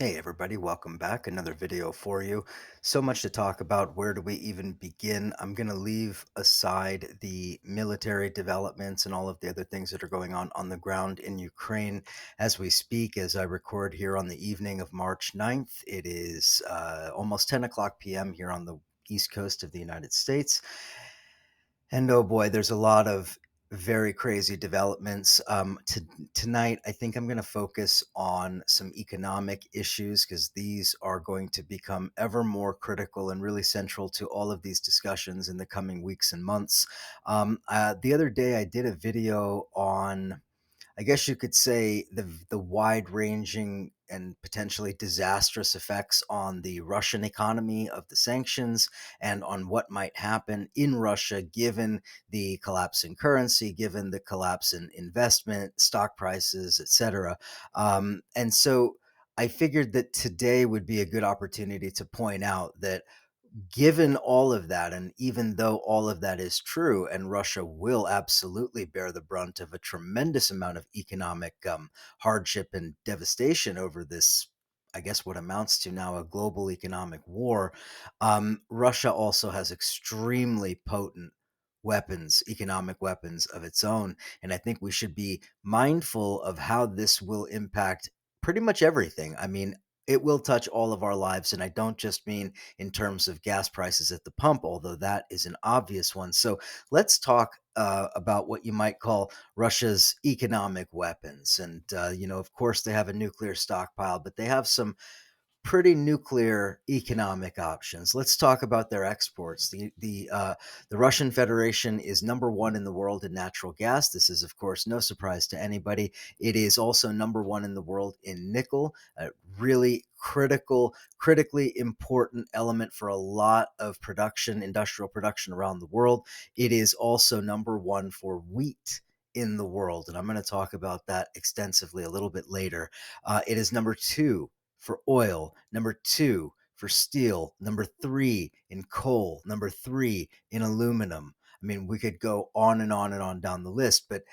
Hey everybody, welcome back. Another video for you. So much to talk about. Where do we even begin? I'm going to leave aside the military developments and all of the other things that are going on the ground in Ukraine as we speak, as I record here on the evening of March 9th. It is almost 10 o'clock p.m. here on the East Coast of the United States. And oh boy, there's a lot of very crazy developments. Tonight, I think I'm going to focus on some economic issues because these are going to become ever more critical and really central to all of these discussions in the coming weeks and months. The other day, I did a video on, I guess you could say, the wide-ranging and potentially disastrous effects on the Russian economy of the sanctions and on what might happen in Russia given the collapse in currency, given the collapse in investment, stock prices, etc. And so I figured that today would be a good opportunity to point out that given all of that, and even though all of that is true, and Russia will absolutely bear the brunt of a tremendous amount of economic hardship and devastation over this, I guess, what amounts to now a global economic war, Russia also has extremely potent weapons, economic weapons of its own. And I think we should be mindful of how this will impact pretty much everything. I mean, it will touch all of our lives. And I don't just mean in terms of gas prices at the pump, although that is an obvious one. So let's talk about what you might call Russia's economic weapons. And, of course, they have a nuclear stockpile, but they have some pretty nuclear economic options. Let's talk about their exports. The Russian Federation is number one in the world in natural gas. This is, of course, no surprise to anybody. It is also number one in the world in nickel, a really critically important element for a lot of production, industrial production around the world. It is also number one for wheat in the world, and I'm going to talk about that extensively a little bit later. It is number two for oil, number two for steel, number three in coal, number three in aluminum. I mean, we could go on and on and on down the list, but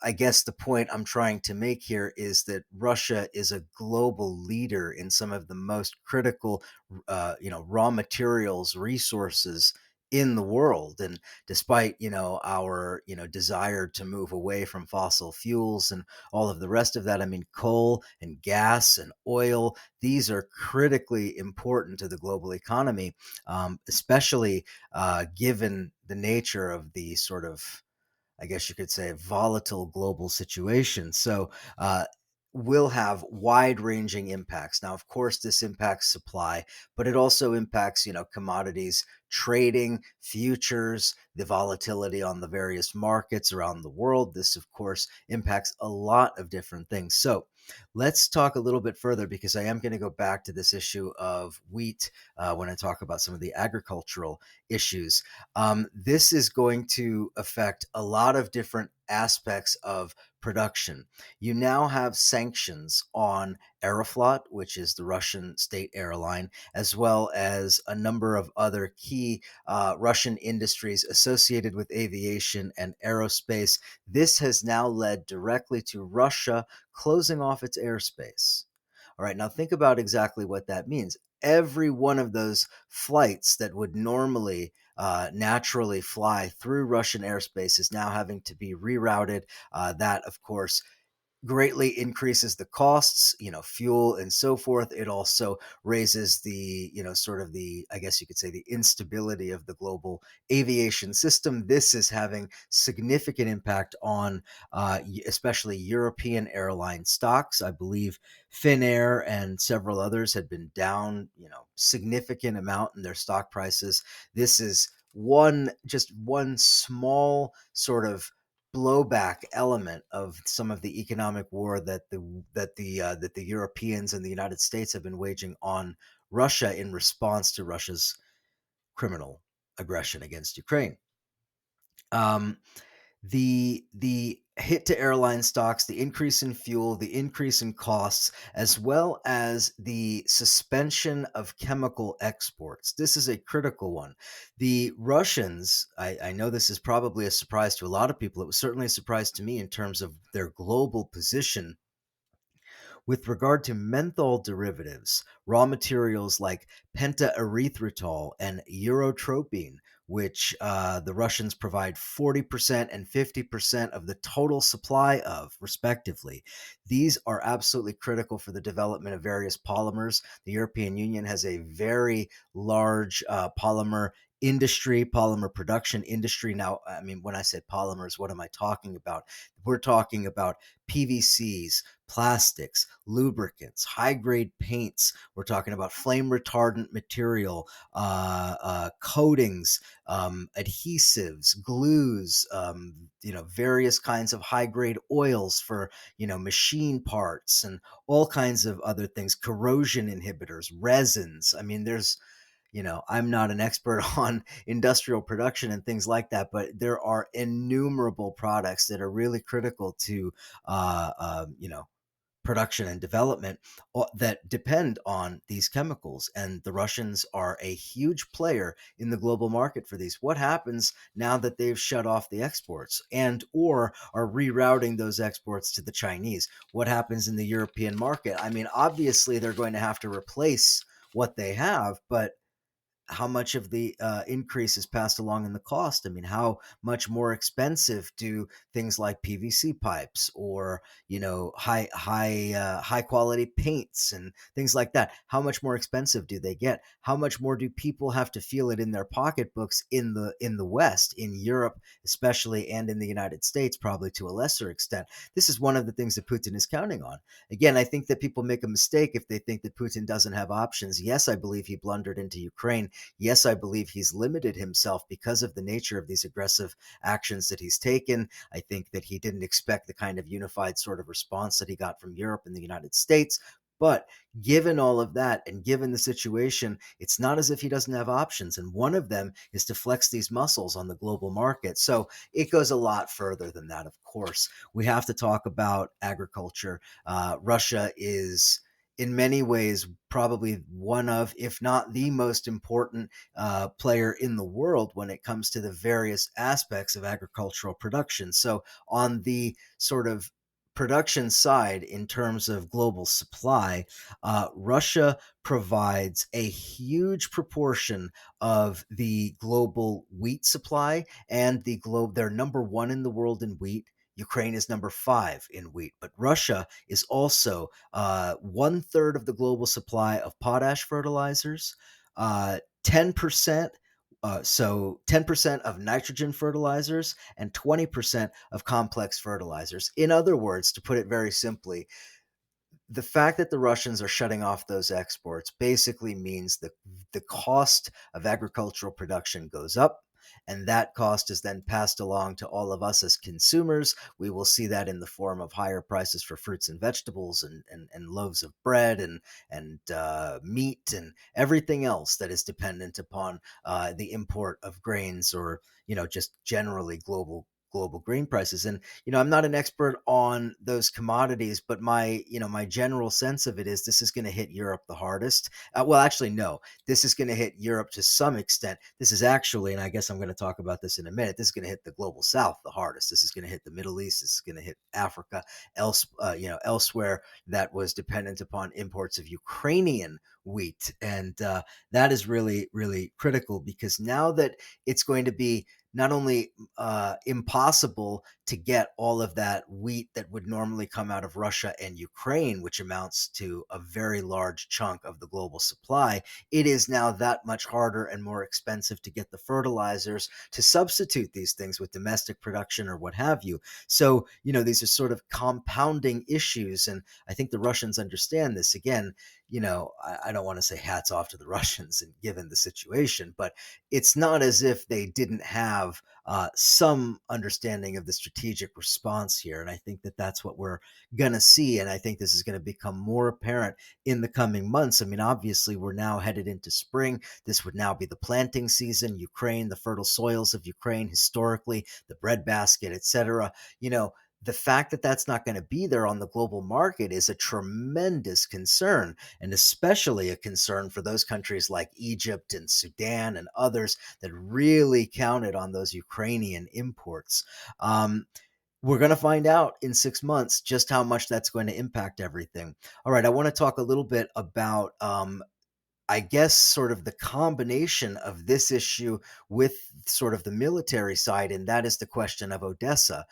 I guess the point I'm trying to make here is that Russia is a global leader in some of the most critical, raw materials resources in the world. And despite, our, desire to move away from fossil fuels and all of the rest of that, I mean, coal and gas and oil, these are critically important to the global economy, especially given the nature of the sort of, I guess you could say, volatile global situation. So, will have wide-ranging impacts. Now, of course, this impacts supply, but it also impacts, commodities trading, futures, the volatility on the various markets around the world. This, of course, impacts a lot of different things. So, let's talk a little bit further because I am going to go back to this issue of wheat when I talk about some of the agricultural issues. This is going to affect a lot of different aspects of production. You now have sanctions on Aeroflot, which is the Russian state airline, as well as a number of other key Russian industries associated with aviation and aerospace. This has now led directly to Russia closing off its airspace. All right, now think about exactly what that means. Every one of those flights that would normally naturally fly through Russian airspace is now having to be rerouted. That, of course, greatly increases the costs, fuel and so forth. It also raises the, sort of the, I guess you could say, the instability of the global aviation system. This is having significant impact on especially European airline stocks. I believe Finnair and several others had been down, significant amount in their stock prices. This is just one small sort of blowback element of some of the economic war that the Europeans and the United States have been waging on Russia in response to Russia's criminal aggression against Ukraine. Um, the hit to airline stocks, the increase in fuel, the increase in costs, as well as the suspension of chemical exports. This is a critical one. The Russians, I know this is probably a surprise to a lot of people. It was certainly a surprise to me in terms of their global position With regard to menthol derivatives, raw materials like pentaerythritol and urotropine, which the Russians provide 40% and 50% of the total supply of, respectively. These are absolutely critical for the development of various polymers. The European Union has a very large polymer industry, polymer production industry. Now, I mean, when I say polymers, what am I talking about? We're talking about PVCs, plastics, lubricants, high grade paints. We're talking about flame retardant material, coatings, adhesives, glues, various kinds of high grade oils for, machine parts and all kinds of other things, corrosion inhibitors, resins. I mean, I'm not an expert on industrial production and things like that, but there are innumerable products that are really critical to, production and development that depend on these chemicals. And the Russians are a huge player in the global market for these. What happens now that they've shut off the exports and or are rerouting those exports to the Chinese? What happens in the European market? I mean, obviously they're going to have to replace what they have, but how much of the increase is passed along in the cost? I mean, how much more expensive do things like PVC pipes or high quality paints and things like that? How much more expensive do they get? How much more do people have to feel it in their pocketbooks in the West, in Europe especially, and in the United States, probably to a lesser extent? This is one of the things that Putin is counting on. Again, I think that people make a mistake if they think that Putin doesn't have options. Yes, I believe he blundered into Ukraine. Yes, I believe he's limited himself because of the nature of these aggressive actions that he's taken. I think that he didn't expect the kind of unified sort of response that he got from Europe and the United States. But given all of that and given the situation, it's not as if he doesn't have options. And one of them is to flex these muscles on the global market. So it goes a lot further than that, of course. We have to talk about agriculture. Russia is in many ways probably one of, if not the most important player in the world when it comes to the various aspects of agricultural production. So, on the sort of production side, in terms of global supply, Russia provides a huge proportion of the global wheat supply, and they're number one in the world in wheat. Ukraine is number five in wheat, but Russia is also one third of the global supply of potash fertilizers, 10%. So 10% of nitrogen fertilizers and 20% of complex fertilizers. In other words, to put it very simply, the fact that the Russians are shutting off those exports basically means that the cost of agricultural production goes up. And that cost is then passed along to all of us as consumers. We will see that in the form of higher prices for fruits and vegetables and loaves of bread and meat and everything else that is dependent upon the import of grains or, just generally global grain prices. And I'm not an expert on those commodities, but my general sense of it is this is going to hit Europe the hardest. Well, actually, no, this is going to hit Europe to some extent. This is actually, and I guess I'm going to talk about this in a minute. This is going to hit the global South the hardest. This is going to hit the Middle East. This is going to hit Africa, elsewhere that was dependent upon imports of Ukrainian wheat, and that is really, really critical because now that it's going to be not only impossible to get all of that wheat that would normally come out of Russia and Ukraine, which amounts to a very large chunk of the global supply, it is now that much harder and more expensive to get the fertilizers to substitute these things with domestic production or what have you. So, these are sort of compounding issues. And I think the Russians understand this. Again, I don't want to say hats off to the Russians and given the situation, but it's not as if they didn't have some understanding of the strategic response here. And I think that that's what we're going to see. And I think this is going to become more apparent in the coming months. I mean, obviously, we're now headed into spring. This would now be the planting season. Ukraine, the fertile soils of Ukraine, historically, the breadbasket, etc. The fact that that's not going to be there on the global market is a tremendous concern, and especially a concern for those countries like Egypt and Sudan and others that really counted on those Ukrainian imports. We're going to find out in 6 months just how much that's going to impact everything. All right, I want to talk a little bit about I guess sort of the combination of this issue with sort of the military side, and that is the question of Odessa.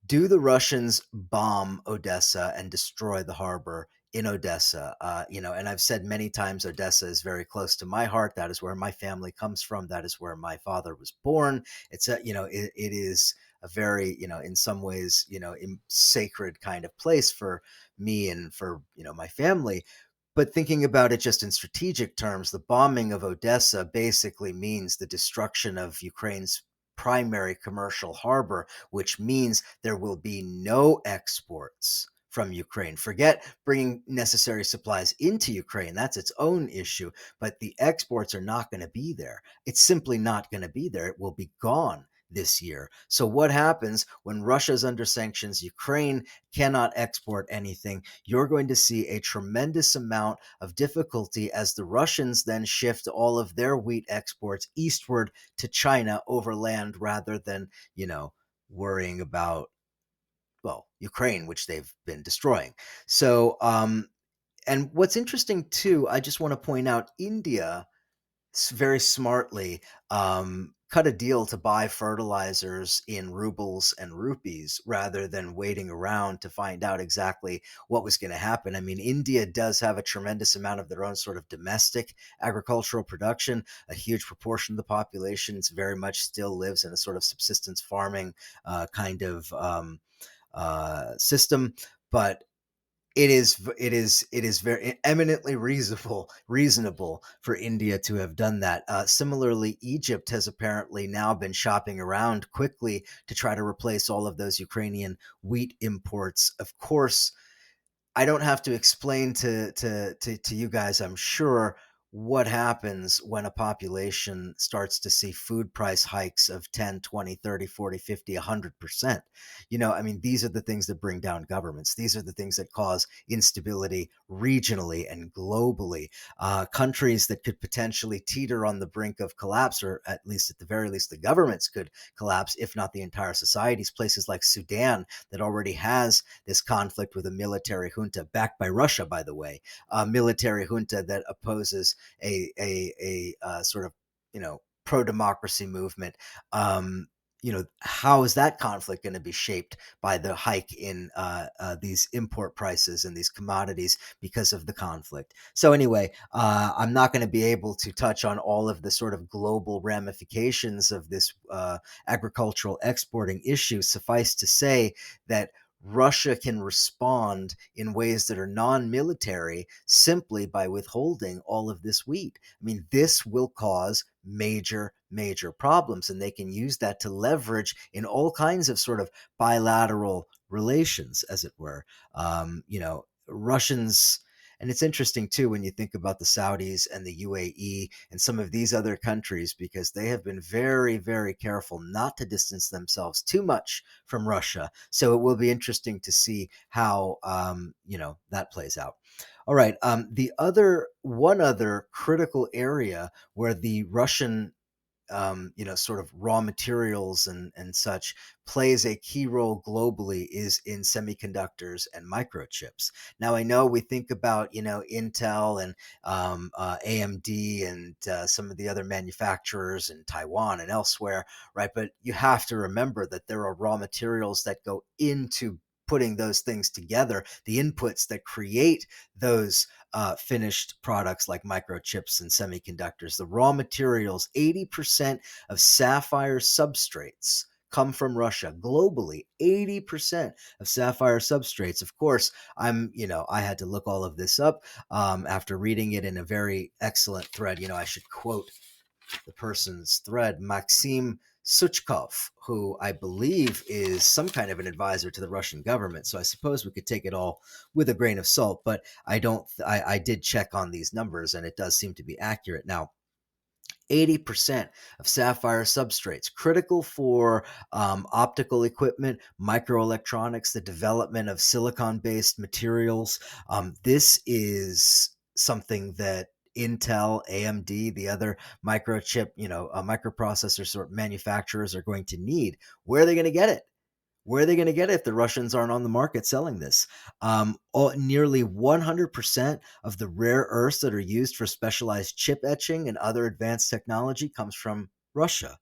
Do the Russians bomb Odessa and destroy the harbor in Odessa? And I've said many times Odessa is very close to my heart. That is where my family comes from. That is where my father was born. It is a very, in some ways, sacred kind of place for me and for, my family. But thinking about it just in strategic terms, the bombing of Odessa basically means the destruction of Ukraine's primary commercial harbor, which means there will be no exports from Ukraine. Forget bringing necessary supplies into Ukraine. That's its own issue. But the exports are not going to be there. It's simply not going to be there. It will be gone this year. So, what happens when Russia's under sanctions? Ukraine cannot export anything. You're going to see a tremendous amount of difficulty as the Russians then shift all of their wheat exports eastward to China overland rather than, worrying about, well, Ukraine, which they've been destroying. So, and what's interesting too, I just want to point out India very smartly cut a deal to buy fertilizers in rubles and rupees rather than waiting around to find out exactly what was going to happen. I mean, India does have a tremendous amount of their own sort of domestic agricultural production. A huge proportion of the population very much still lives in a sort of subsistence farming kind of system. But it is very eminently reasonable for India to have done that. Similarly, Egypt has apparently now been shopping around quickly to try to replace all of those Ukrainian wheat imports. Of course, I don't have to explain to you guys, I'm sure, what happens when a population starts to see food price hikes of 10, 20, 30, 40, 50, 100%. I mean, these are the things that bring down governments. These are the things that cause instability regionally and globally. Countries that could potentially teeter on the brink of collapse, or at the very least, the governments could collapse, if not the entire societies. Places like Sudan that already has this conflict with a military junta backed by Russia, by the way, a military junta that opposes a sort of pro democracy movement. How is that conflict going to be shaped by the hike in these import prices and these commodities because of the conflict? So anyway, I'm not going to be able to touch on all of the sort of global ramifications of this agricultural exporting issue. Suffice to say that Russia can respond in ways that are non military simply by withholding all of this wheat. I mean, this will cause major problems, and they can use that to leverage in all kinds of sort of bilateral relations, as it were. Russians. And it's interesting too when you think about the Saudis and the UAE and some of these other countries, because they have been very careful not to distance themselves too much from Russia. So it will be interesting to see how that plays out. All right. The one other critical area where the Russian sort of raw materials and such plays a key role globally is in semiconductors and microchips. Now, I know we think about, Intel and AMD and some of the other manufacturers in Taiwan and elsewhere, right? But you have to remember that there are raw materials that go into putting those things together, the inputs that create those finished products like microchips and semiconductors. The raw materials, 80% of sapphire substrates come from Russia globally. 80% of sapphire substrates. Of course, I had to look all of this up after reading it in a very excellent thread. I should quote the person's thread, Maxim Suchkov, who I believe is some kind of an advisor to the Russian government. So I suppose we could take it all with a grain of salt, but I did check on these numbers and it does seem to be accurate. Now, 80% of sapphire substrates, critical for optical equipment, microelectronics, the development of silicon based materials. This is something that Intel, AMD, the other microchip, microprocessor sort of manufacturers are going to need. Where are they going to get it? Where are they going to get it if the Russians aren't on the market selling this? Nearly 100% of the rare earths that are used for specialized chip etching and other advanced technology comes from Russia.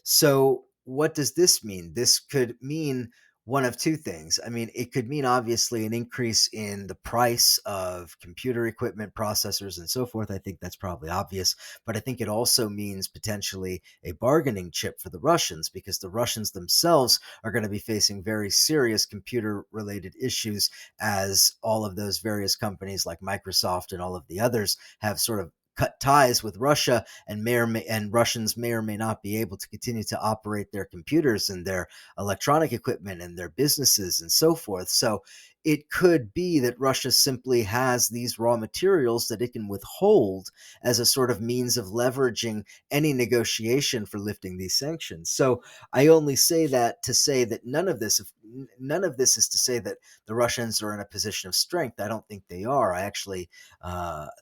So, what does this mean? This could mean one of two things. I mean, it could mean obviously an increase in the price of computer equipment, processors, and so forth. I think that's probably obvious. But I think it also means potentially a bargaining chip for the Russians because the Russians themselves are going to be facing very serious computer related issues as all of those various companies like Microsoft and all of the others have sort of cut ties with Russia and Russians may or may not be able to continue to operate their computers and their electronic equipment and their businesses and so forth. So it could be that Russia simply has these raw materials that it can withhold as a sort of means of leveraging any negotiation for lifting these sanctions. So I only say that to say that none of this is to say that the Russians are in a position of strength. I don't think they are. I actually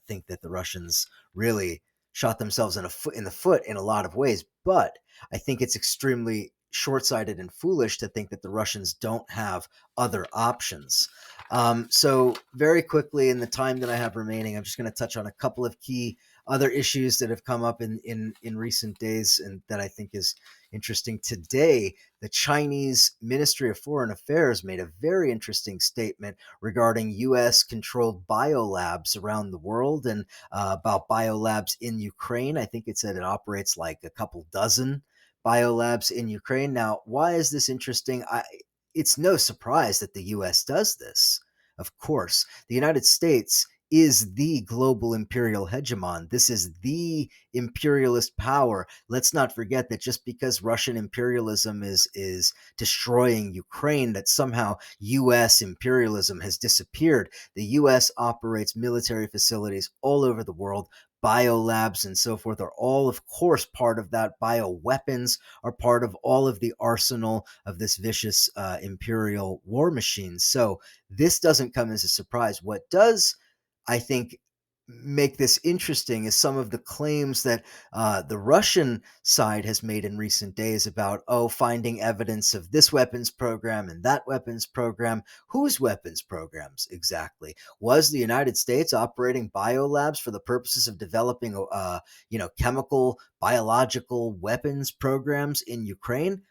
think that the Russians really shot themselves in the foot in a lot of ways. But I think it's extremely short-sighted and foolish to think that the Russians don't have other options. So very quickly, in the time that I have remaining, I'm just going to touch on a couple of key other issues that have come up in recent days and that I think is interesting. Today, the Chinese Ministry of Foreign Affairs made a very interesting statement regarding U.S. controlled biolabs around the world and about biolabs in Ukraine. I think it said it operates like a couple dozen biolabs in Ukraine. Now, why is this interesting? It's no surprise that the US does this. Of course, the United States is the global imperial hegemon. This is the imperialist power. Let's not forget that just because Russian imperialism is destroying Ukraine, that somehow US imperialism has disappeared. The US operates military facilities all over the world. Biolabs and so forth are all, of course, part of that. Bioweapons are part of all of the arsenal of this vicious imperial war machine. So this doesn't come as a surprise. What does, I think, make this interesting is some of the claims that the Russian side has made in recent days about, oh, finding evidence of this weapons program and that weapons program. Whose weapons programs exactly? Was the United States operating biolabs for the purposes of developing, chemical, biological weapons programs in Ukraine?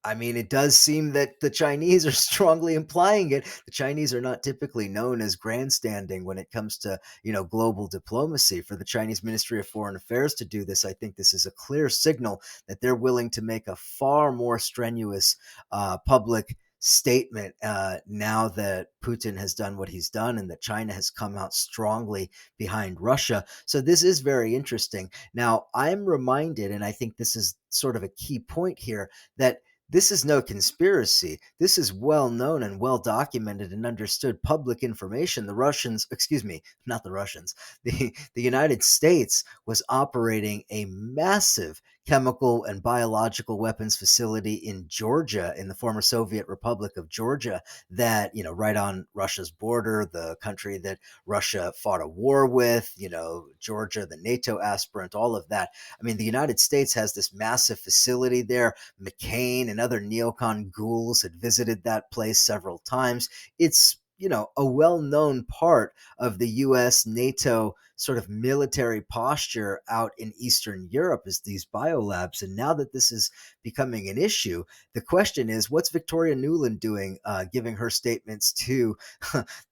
I mean, it does seem that the Chinese are strongly implying it. The Chinese are not typically known as grandstanding when it comes to, global diplomacy. For the Chinese Ministry of Foreign Affairs to do this, I think this is a clear signal that they're willing to make a far more strenuous public statement now that Putin has done what he's done and that China has come out strongly behind Russia. So this is very interesting. Now, I'm reminded, and I think this is sort of a key point here, that this is no conspiracy. This is well known and well documented and understood public information. The Russians, excuse me, not the Russians, the United States was operating a massive chemical and biological weapons facility in Georgia, in the former Soviet Republic of Georgia, that, right on Russia's border, the country that Russia fought a war with, Georgia, the NATO aspirant, all of that. I mean, the United States has this massive facility there. McCain and other neocon ghouls had visited that place several times. It's, a well-known part of the US NATO sort of military posture out in Eastern Europe is these biolabs. And now that this is becoming an issue, the question is, what's Victoria Nuland doing, giving her statements to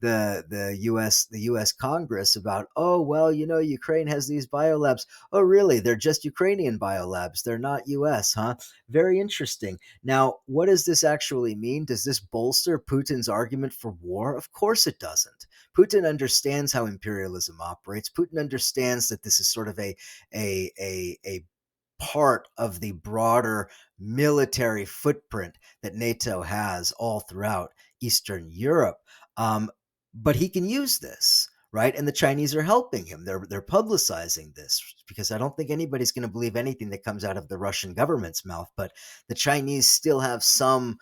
the U.S. Congress about, oh, well, Ukraine has these biolabs. Oh, really? They're just Ukrainian biolabs. They're not U.S., huh? Very interesting. Now, what does this actually mean? Does this bolster Putin's argument for war? Of course it doesn't. Putin understands how imperialism operates. Putin understands that this is sort of a part of the broader military footprint that NATO has all throughout Eastern Europe. Um, but he can use this, right? And the Chinese are helping him. They're publicizing this because I don't think anybody's going to believe anything that comes out of the Russian government's mouth. But the Chinese still have some,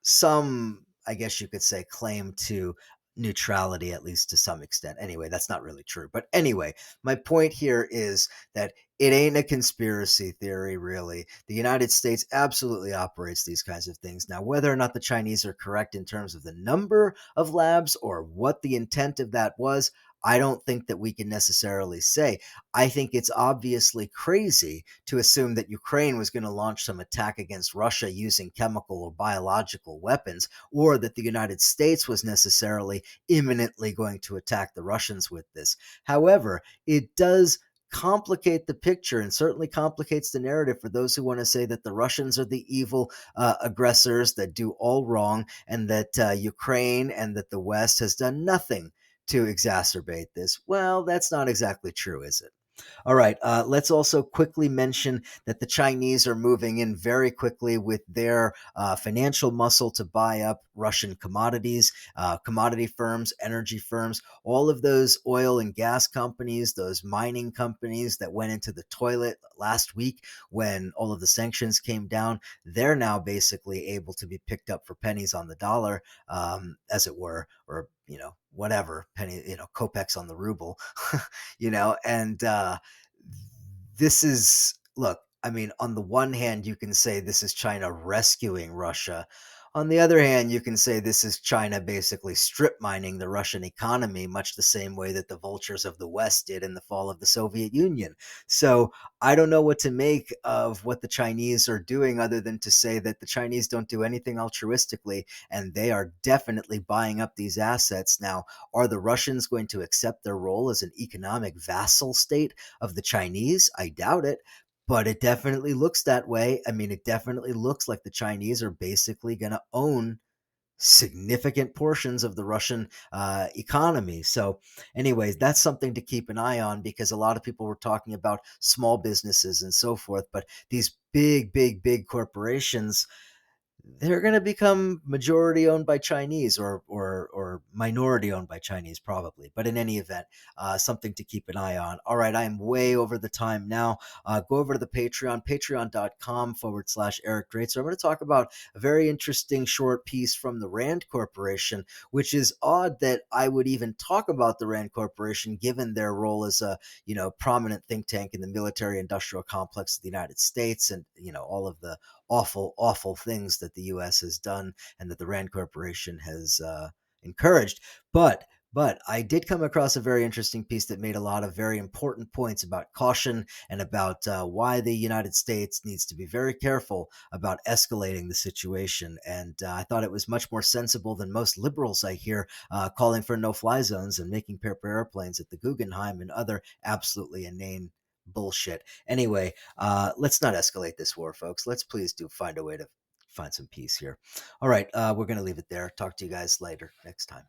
some, I guess you could say, claim to neutrality, at least to some extent. Anyway, that's not really true. But anyway, my point here is that it ain't a conspiracy theory, really. The United States absolutely operates these kinds of things. Now, whether or not the Chinese are correct in terms of the number of labs or what the intent of that was, I don't think that we can necessarily say. I think it's obviously crazy to assume that Ukraine was going to launch some attack against Russia using chemical or biological weapons, or that the United States was necessarily imminently going to attack the Russians with this. However, it does complicate the picture and certainly complicates the narrative for those who want to say that the Russians are the evil aggressors that do all wrong, and that Ukraine and that the West has done nothing to exacerbate this. Well, that's not exactly true, is it? All right. Let's also quickly mention that the Chinese are moving in very quickly with their financial muscle to buy up Russian commodities, commodity firms, energy firms, all of those oil and gas companies, those mining companies that went into the toilet last week when all of the sanctions came down. They're now basically able to be picked up for pennies on the dollar, as it were, or, whatever, penny, kopecks on the ruble, and this is, look, I mean, on the one hand, you can say this is China rescuing Russia. On the other hand, you can say this is China basically strip mining the Russian economy, much the same way that the vultures of the West did in the fall of the Soviet Union. So I don't know what to make of what the Chinese are doing, other than to say that the Chinese don't do anything altruistically, and they are definitely buying up these assets. Now, are the Russians going to accept their role as an economic vassal state of the Chinese? I doubt it, but it definitely looks that way. I mean, it definitely looks like the Chinese are basically going to own significant portions of the Russian economy. So, anyways, that's something to keep an eye on, because a lot of people were talking about small businesses and so forth, but these big, big, big corporations, they're going to become majority owned by Chinese, or minority owned by Chinese, probably. But in any event, something to keep an eye on. All right, I am way over the time now. Go over to the Patreon, patreon.com/Eric Draitser. I'm going to talk about a very interesting short piece from the Rand Corporation, which is odd that I would even talk about the Rand Corporation, given their role as a prominent think tank in the military industrial complex of the United States, and all of the awful, awful things that the U.S. has done and that the Rand Corporation has encouraged. But I did come across a very interesting piece that made a lot of very important points about caution and about why the United States needs to be very careful about escalating the situation. And I thought it was much more sensible than most liberals I hear calling for no-fly zones and making paper airplanes at the Guggenheim and other absolutely inane bullshit. Anyway, let's not escalate this war, folks. Let's please do find a way to find some peace here. All right, we're going to leave it there. Talk to you guys later next time.